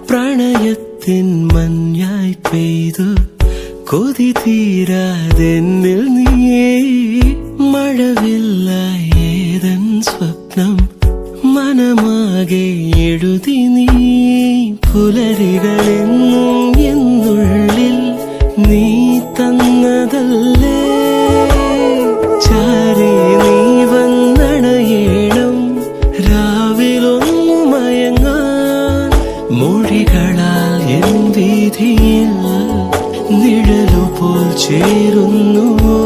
പ്രണയത്തിൻ മഞ്ഞായി പെയ്തു കൊതി തീരാതെന്നിൽ നീയേ മഴവില്ലായി ഏതൻ സ്വപ്നം മനമാകെ എഴുതി നീ പുലരികളെന്നും എന്നുള്ളിൽ നീ തന്നതല്ലേ ചാരേ നീ വന്നണയേണം രാവിലൊന്നു മയങ്ങാൻ മൊഴികളാൽ എൻ വീതിയിൽ നിഴലുപോൽ ചേരുന്നുവോ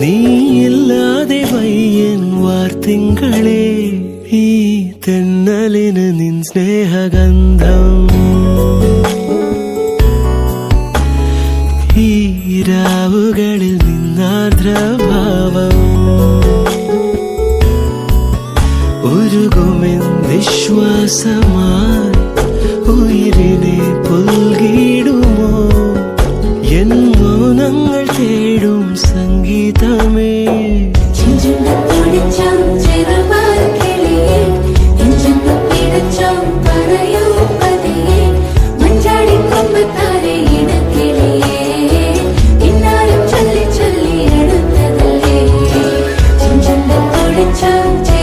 നീയില്ലാതെ വയ്യൻ വാർത്തിങ്കളെ ഈ തെന്നലിന് നിൻ സ്നേഹഗന്ധം ഈ രാവുകളിൽ നിന്നാർദ്രഭാവം ഉരുകുമെൻ വിശ്വാസമായി ഉയിരിനെ പുൽകിടുമോ എൻ മൗനങ്ങൾ തേടും സംഗീതമേ ചൊല്ലി